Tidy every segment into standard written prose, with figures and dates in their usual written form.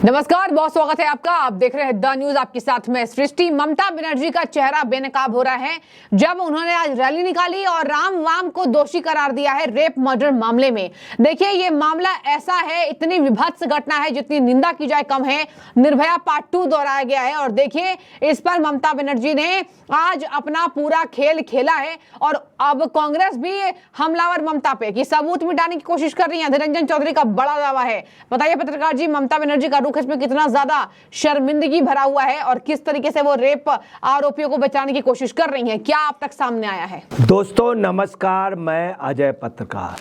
नमस्कार, बहुत स्वागत है आपका। आप देख रहे हैं द न्यूज, आपके साथ में सृष्टि। ममता बनर्जी का चेहरा बेनकाब हो रहा है जब उन्होंने आज रैली निकाली और राम वाम को दोषी करार दिया है रेप मर्डर मामले में। देखिए, ये मामला ऐसा है, इतनी विभत्स घटना है जितनी निंदा की जाए कम है। निर्भया पार्ट 2 दोहराया गया है और देखिए, इस पर ममता बनर्जी ने आज अपना पूरा खेल खेला है और अब कांग्रेस भी हमलावर ममता पे की सबूत मिटाने की कोशिश कर रही है। अधीर रंजन चौधरी का बड़ा दावा है। बताइए पत्रकार जी, ममता बनर्जी का रुख इसमें कितना ज्यादा शर्मिंदगी भरा हुआ है और किस तरीके से वो रेप आरोपियों को बचाने की कोशिश कर रही हैं, क्या अब तक सामने आया है? दोस्तों नमस्कार, मैं अजय पत्रकार।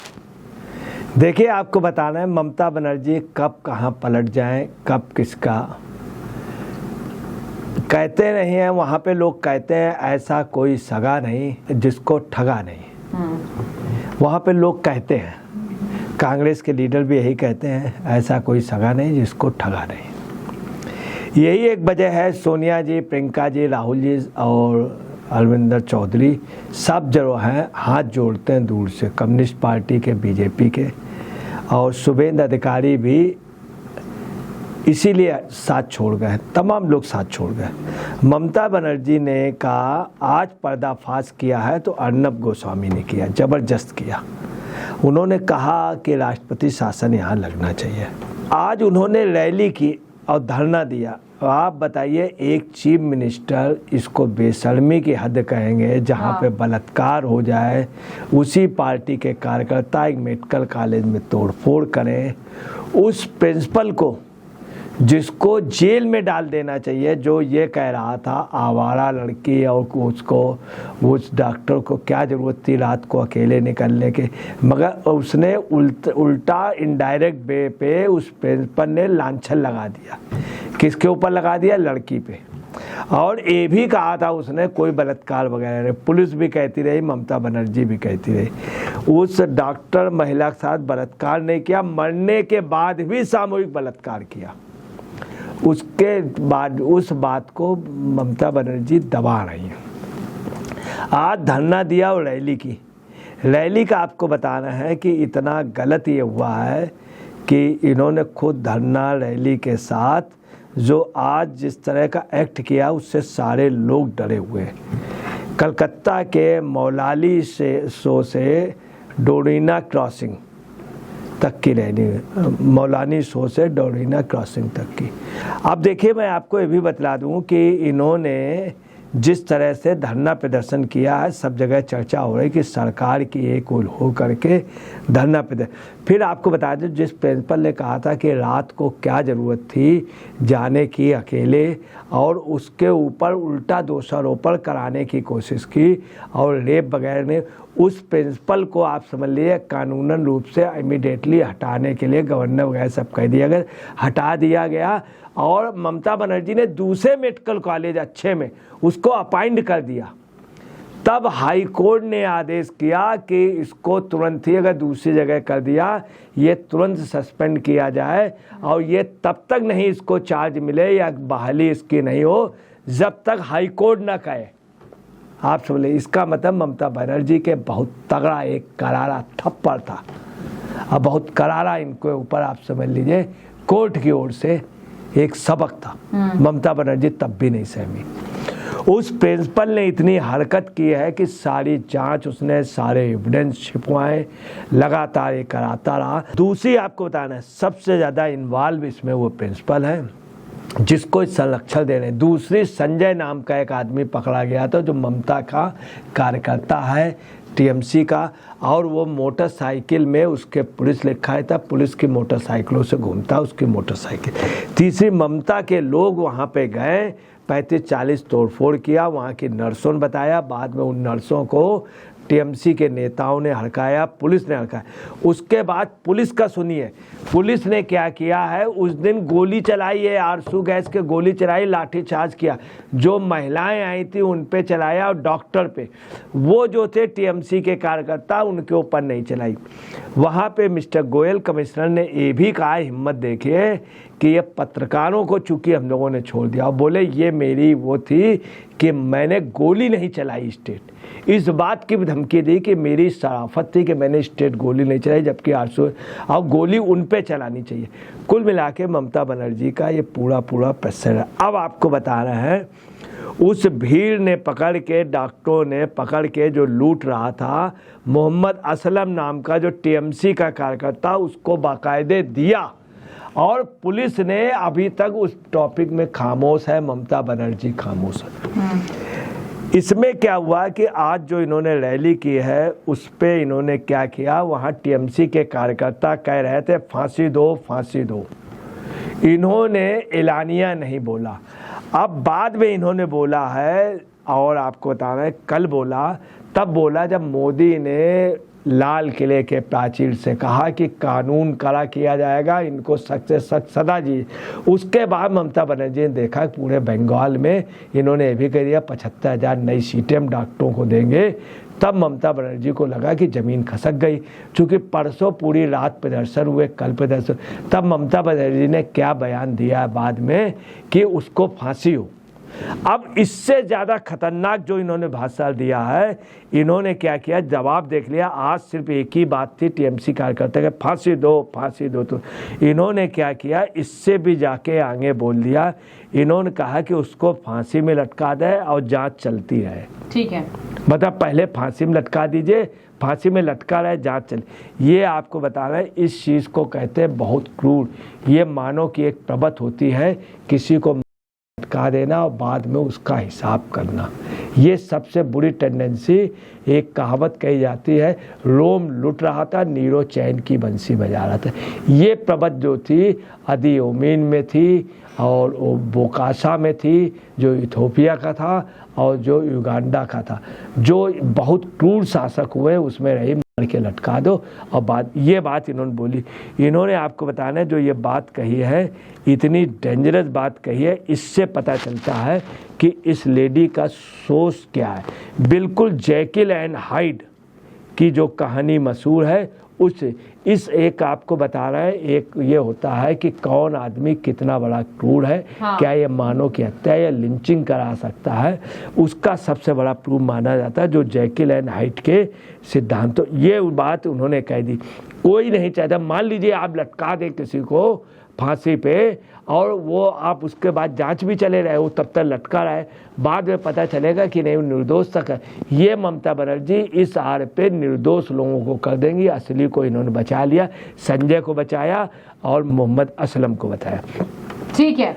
देखिए, आपको बताना है ममता बनर्जी कब कहां पलट जाएं, कब किसका कहते नहीं है। वहां पे लोग कहते हैं ऐसा कोई सगा नहीं जिसको ठगा नहीं। वहां पे लोग कहते हैं, कांग्रेस के लीडर भी यही कहते हैं, ऐसा कोई सगा नहीं जिसको ठगा नहीं। यही एक वजह है, सोनिया जी, प्रियंका जी, राहुल जी और अरविंदर चौधरी सब जो हैं हाथ जोड़ते हैं दूर से, कम्युनिस्ट पार्टी के, बीजेपी के, और शुभेंदु अधिकारी भी इसीलिए साथ छोड़ गए। तमाम लोग साथ छोड़ गए। ममता बनर्जी ने कहा आज पर्दाफाश किया है तो अर्नब गोस्वामी ने किया, ज़बरदस्त किया। उन्होंने कहा कि राष्ट्रपति शासन यहाँ लगना चाहिए। आज उन्होंने रैली की और धरना दिया। आप बताइए, एक चीफ मिनिस्टर इसको बेशर्मी की हद कहेंगे जहाँ पे बलात्कार हो जाए, उसी पार्टी के कार्यकर्ता एक मेडिकल कॉलेज में तोड़फोड़ करें, उस प्रिंसिपल को जिसको जेल में डाल देना चाहिए, जो ये कह रहा था आवारा लड़की, और उसको उस डॉक्टर को क्या ज़रूरत थी रात को अकेले निकलने के, मगर उसने उल्टा इनडायरेक्ट वे पे उस प्रिंसिपल ने लांछन लगा दिया। किसके ऊपर लगा दिया? लड़की पे। और ये भी कहा था उसने कोई बलात्कार वगैरह नहीं। पुलिस भी कहती रही, ममता बनर्जी भी कहती रही, उस डॉक्टर महिला के साथ बलात्कार नहीं किया, मरने के बाद भी सामूहिक बलात्कार किया। उसके बाद उस बात को ममता बनर्जी दबा रही है। आज धरना दिया और रैली की। रैली का आपको बताना है कि इतना गलत ये हुआ है कि इन्होंने खुद धरना रैली के साथ जो आज जिस तरह का एक्ट किया उससे सारे लोग डरे हुए। कलकत्ता के मौलाली से डोरीना क्रॉसिंग तक की रैली, मौलानी शो से डोरीना क्रॉसिंग तक की। अब देखिए, मैं आपको ये भी बतला दूं कि इन्होंने जिस तरह से धरना प्रदर्शन किया है, सब जगह चर्चा हो रही कि सरकार की एक ओर हो करके धरना प्रदर्शन। फिर आपको बता दें, जिस प्रिंसिपल ने कहा था कि रात को क्या ज़रूरत थी जाने की अकेले, और उसके ऊपर उल्टा दोषारोपण कराने की कोशिश की और रेप वगैरह ने, उस प्रिंसिपल को आप समझ लीजिए कानूनन रूप से इमीडिएटली हटाने के लिए गवर्नर वगैरह सब कह दिया गया, हटा दिया गया। और ममता बनर्जी ने दूसरे मेडिकल कॉलेज अच्छे में उसको अपॉइंट कर दिया। तब हाई कोर्ट ने आदेश किया कि इसको तुरंत ही, अगर दूसरी जगह कर दिया, ये तुरंत सस्पेंड किया जाए और ये तब तक नहीं इसको चार्ज मिले या बहाली इसकी नहीं हो जब तक हाई कोर्ट ना कहे। आप समझ लीजिए, इसका मतलब ममता बनर्जी के बहुत तगड़ा एक करारा थप्पड़ था। अब बहुत करारा इनके ऊपर आप समझ लीजिए कोर्ट की ओर से एक सबक था। ममता बनर्जी तब भी नहीं सहमी। उस प्रिंसिपल ने इतनी हरकत की है कि सारी जांच उसने, सारे एविडेंस छिपवाए, लगातार ये कराता रहा। दूसरी आपको बताना है, सबसे ज़्यादा इन्वॉल्व इसमें वो प्रिंसिपल है जिसको संरक्षण दे रहे हैं। दूसरी, संजय नाम का एक आदमी पकड़ा गया था जो ममता का कार्यकर्ता है, टीएमसी का, और वो मोटरसाइकिल में उसके पुलिस लिखा है था, पुलिस की मोटरसाइकिलों से घूमता उसकी मोटरसाइकिल। तीसरी, ममता के लोग वहाँ पे गए, 35-40 तोड़फोड़ किया, वहाँ की नर्सों ने बताया, बाद में उन नर्सों को टीएमसी के नेताओं ने हड़काया, पुलिस ने हड़काया। उसके बाद पुलिस का सुनिए, पुलिस ने क्या किया है, उस दिन गोली चलाई है, आरसू गैस के गोली चलाई, लाठीचार्ज किया, जो महिलाएं आई थी उन पे चलाया और डॉक्टर पे, वो जो थे टीएमसी के कार्यकर्ता उनके ऊपर नहीं चलाई। वहाँ पे मिस्टर गोयल कमिश्नर ने ये भी कहा, हिम्मत देखिए, कि ये पत्रकारों को चूंकि हम लोगों ने छोड़ दिया और बोले ये मेरी वो थी कि मैंने गोली नहीं चलाई स्टेट, इस बात की भी धमकी दी कि मेरी शराफत थी कि मैंने स्टेट गोली नहीं चलाई, जबकि 800 और गोली उन पे चलानी चाहिए। कुल मिला के ममता बनर्जी का ये पूरा प्रेशर है। अब आपको बता रहे हैं उस भीड़ ने पकड़ के, डॉक्टरों ने पकड़ के जो लूट रहा था, मोहम्मद असलम नाम का जो टीएमसी का कार्यकर्ता, उसको बाकायदे दिया और पुलिस ने अभी तक उस टॉपिक में खामोश है, ममता बनर्जी खामोश है। इसमें क्या हुआ कि आज जो इन्होंने रैली की है उस पे इन्होंने क्या किया, वहाँ टीएमसी के कार्यकर्ता कह रहे थे फांसी दो फांसी दो, इन्होंने एलानिया नहीं बोला। अब बाद में इन्होंने बोला है और आपको बता रहे हैं कल बोला, तब बोला जब मोदी ने लाल किले के प्राचीर से कहा कि कानून कड़ा किया जाएगा, इनको सख्त से सख्त सजा दी। उसके बाद ममता बनर्जी ने देखा पूरे बंगाल में इन्होंने ये भी कह दिया 75,000 नई सीटें हम डॉक्टरों को देंगे। तब ममता बनर्जी को लगा कि ज़मीन खसक गई, क्योंकि परसों पूरी रात प्रदर्शन हुए, कल प्रदर्शन। तब ममता बनर्जी ने क्या बयान दिया बाद में कि उसको फांसी हो। अब इससे ज़्यादा खतरनाक जो इन्होंने भाषण दिया है, इन्होंने क्या किया, जवाब देख लिया। आज सिर्फ एक ही बात थी टीएमसी कार्यकर्ता के फांसी दो फांसी दो, तो इन्होंने क्या किया, इससे भी जाके आगे बोल दिया। इन्होंने कहा कि उसको फांसी में लटका दे और जांच चलती रहे। ठीक है, मतलब पहले फांसी में लटका दीजिए, फांसी में लटका रहे, जांच चले। ये आपको बता रहे हैं इस चीज़ को कहते हैं बहुत क्रूर। ये मानो कि एक प्रवृत्ति होती है किसी को लटका देना और बाद में उसका हिसाब करना। ये सबसे बुरी टेंडेंसी। एक कहावत कही जाती है, रोम लुट रहा था, नीरो चैन की बंसी बजा रहा था। ये प्रवृत्ति जो थी अदी ओमीन में थी और बोकासा में थी, जो इथोपिया का था और जो युगांडा का था, जो बहुत क्रूर शासक हुए उसमें रही, मार के लटका दो। और बात ये बात इन्होंने बोली। इन्होंने आपको बताना जो ये बात कही है, इतनी डेंजरस बात कही है, इससे पता चलता है कि इस लेडी का सोच क्या है। बिल्कुल जेकिल एंड हाइड की जो कहानी मशहूर है उससे इस एक आपको बता रहा है, एक ये होता है कि कौन आदमी कितना बड़ा क्रूर है। हाँ। क्या ये मानव की हत्या या लिंचिंग करा सकता है, उसका सबसे बड़ा प्रूफ माना जाता है जो जेकिल एंड हाइड के सिद्धांतों। ये बात उन्होंने कह दी। कोई नहीं चाहता, मान लीजिए आप लटका दें किसी को फांसी पे और वो आप उसके बाद जांच भी चले रहे हो, तब तक लटका रहा है, बाद में पता चलेगा कि नहीं निर्दोष तक है। ये ममता बनर्जी इस आड़ पे निर्दोष लोगों को कर देंगी। असली को इन्होंने बचा लिया, संजय को बचाया और मोहम्मद असलम को बताया। ठीक है,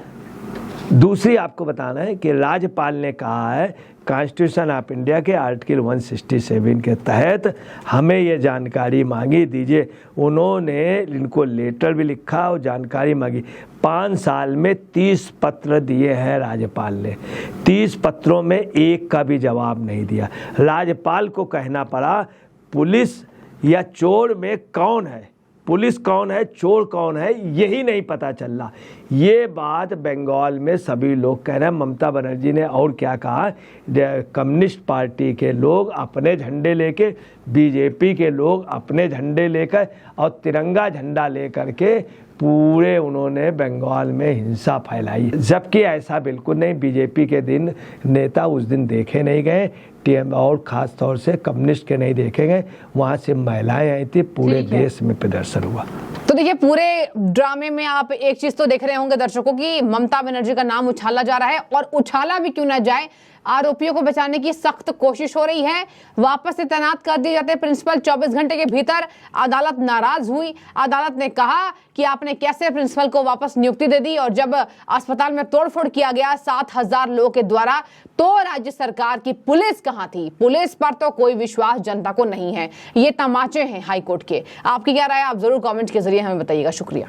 दूसरी आपको बताना है कि राज्यपाल ने कहा है कॉन्स्टिट्यूशन ऑफ इंडिया के आर्टिकल 167 के तहत हमें ये जानकारी मांगी दीजिए। उन्होंने इनको लेटर भी लिखा और जानकारी मांगी। 5 साल में 30 पत्र दिए हैं राज्यपाल ने, 30 पत्रों में एक का भी जवाब नहीं दिया। राज्यपाल को कहना पड़ा पुलिस या चोर में कौन है, पुलिस कौन है, चोर कौन है, यही नहीं पता चल रहा। ये बात बंगाल में सभी लोग कह रहे हैं। ममता बनर्जी ने और क्या कहा, कम्युनिस्ट पार्टी के लोग अपने झंडे लेके, बीजेपी के लोग अपने झंडे लेकर और तिरंगा झंडा लेकर के पूरे उन्होंने बंगाल में हिंसा फैलाई, जबकि ऐसा बिल्कुल नहीं। बीजेपी के दिन नेता उस दिन देखे नहीं गए, टीएम और ख़ास तौर से कम्युनिस्ट के नहीं देखे गए। वहाँ से महिलाएं आई थी, पूरे देश में प्रदर्शन हुआ। तो देखिए पूरे ड्रामे में आप एक चीज तो देख रहे होंगे दर्शकों की, ममता बनर्जी का नाम उछाला जा रहा है और उछाला भी क्यों ना जाए, आरोपियों को बचाने की सख्त कोशिश हो रही है। वापस से तैनात कर दिए जाते प्रिंसिपल 24 घंटे के भीतर। अदालत नाराज हुई, अदालत ने कहा कि आपने कैसे प्रिंसिपल को वापस नियुक्ति दे दी, और जब अस्पताल में तोड़फोड़ किया गया 7,000 लोगों के द्वारा, तो राज्य सरकार की पुलिस कहां थी? पुलिस पर तो कोई विश्वास जनता को नहीं है। ये तमाचे हैं हाईकोर्ट के। आपकी क्या राय, आप जरूर कमेंट के जरिए हमें बताइएगा। शुक्रिया।